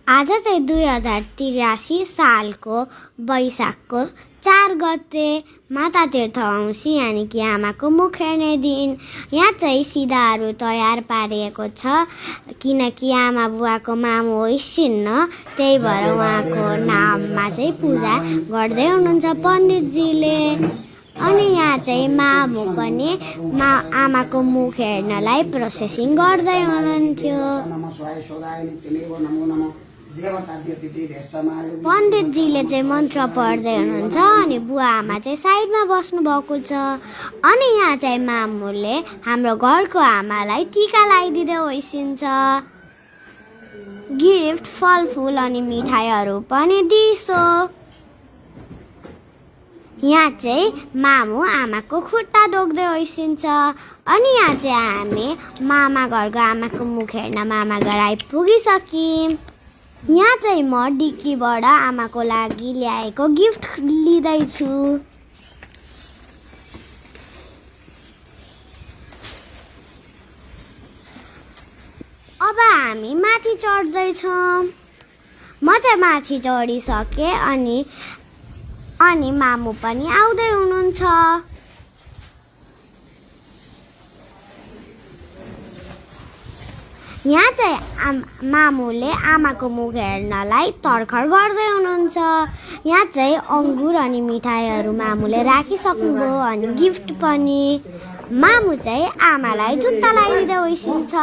आज चाहिँ 2083 सालको वैशाखको 4 गते माता तीर्थ औँसी यानि कि आमाको मुख हेर्ने दिन। यहाँ चाहिँ सिधाहरू तयार पारिएको छ किनकि आमा बुवाको मामु होइसिन्न, त्यही भएर उहाँको नाममा चाहिँ पूजा गर्दै हुनुहुन्छ पण्डितजीले। अनि यहाँ चाहिँ मामु पनि आमाको मुख हेर्नलाई प्रोसेसिङ गर्दै हुनुहुन्थ्यो। पण्डितजीले चाहिँ मन्त्र पढ्दै हुनुहुन्छ अनि बुवा आमा चाहिँ साइडमा बस्नु भएको छ। अनि यहाँ चाहिँ मामुले हाम्रो घरको आमालाई टीका लगाइदिँदै होइसिन्छ। गिफ्ट, फलफुल अनि मिठाईहरू पनि दिसो। यहाँ चाहिँ मामु आमाको खुट्टा डोक्दै होइसिन्छ। अनि यहाँ चाहिँ हामी मामा घरको आमाको मुख हेर्न मामा घर आइपुगिसक्यौँ। यहाँ चाहिँ म डिक्कीबाट आमाको लागि ल्याएको गिफ्ट लिँदैछु। अब हामी माथि चढ्दैछौँ। म चाहिँ माथि चढिसकेँ अनि मामु पनि आउँदै हुनुहुन्छ। यहाँ चाहिँ मामुले आमाको मुख हेर्नलाई तर्खर गर्दै हुनुहुन्छ। यहाँ चाहिँ अङ्गुर अनि मिठाईहरू मामुले राखिसक्नुभयो अनि गिफ्ट पनि। मामु चाहिँ आमालाई जुत्ता लगाइदिँदै होइसिन्छ।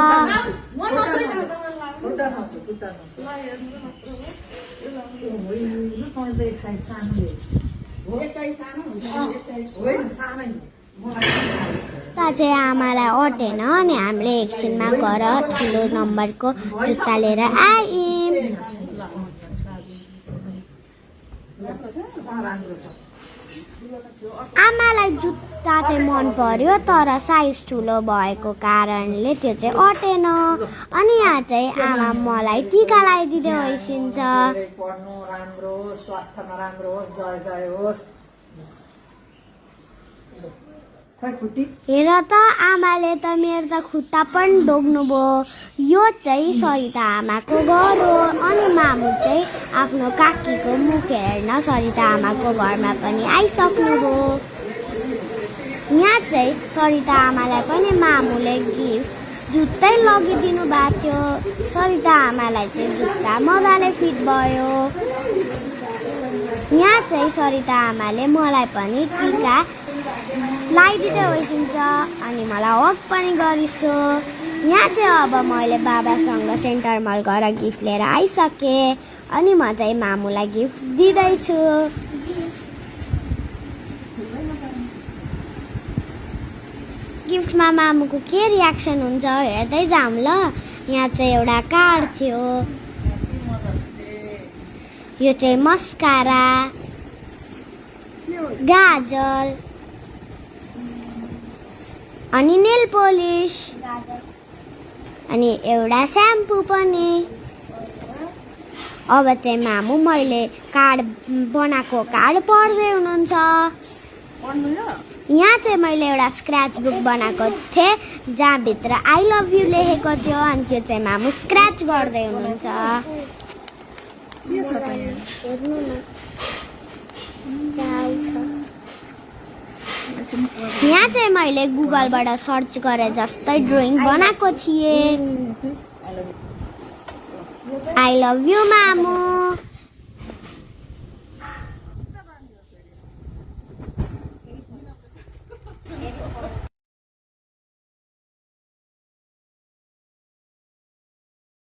त चाहिँ आमालाई अटेन अनि हामीले एकछिनमा गएर ठुलो नम्बरको जुत्ता लिएर आयौँ। आमालाई जुत्ता चाहिँ मन पर्यो तर साइज ठुलो भएको कारणले त्यो चाहिँ अटेन। अनि यहाँ चाहिँ आमा मलाई टीका लगाइदिँदै होइसिन्छ। हेर त आमाले त मेरो त खुट्टा पनि डोक्नुभयो। यो चाहिँ सरिता आमाको घर हो। अनि मामु चाहिँ आफ्नो काकीको मुख हेर्न सरिता आमाको घरमा पनि आइसक्नुभयो। यहाँ चाहिँ सरिता आमालाई पनि मामुले गिफ्ट जुत्तै लगिदिनु भएको थियो। सरिता आमालाई चाहिँ जुत्ता मजाले फिट भयो। यहाँ चाहिँ सरिता आमाले मलाई पनि टीका लगाइदिँदै होइसिन्छ अनि मलाई हक पनि गरिसो। यहाँ चाहिँ अब मैले बाबासँग सेन्टर मल गएर गिफ्ट लिएर आइसकेँ अनि म चाहिँ मामुलाई गिफ्ट दिँदैछु। गिफ्टमा मामुको के रियाक्सन हुन्छ हेर्दै जाऊँ ल। यहाँ चाहिँ एउटा कार्ड थियो। यो चाहिँ मस्कारा, गाजल अनि नेल पोलिस अनि एउटा स्याम्पू पनि। अब चाहिँ मामु मैले बनाएको कार्ड पढ्दै हुनुहुन्छ। यहाँ चाहिँ मैले एउटा स्क्रैच बुक बनाएको थिएँ जहाँ भित्र आई लभ यू लेखेको थियो अनि त्यो चाहिँ मामु स्क्रैच गर्दै हुनुहुन्छ। यहाँ चाहिँ मैले गुगलबाट सर्च गरेर जस्तै ड्रइङ बनाएको थिएँ। I love you मामु।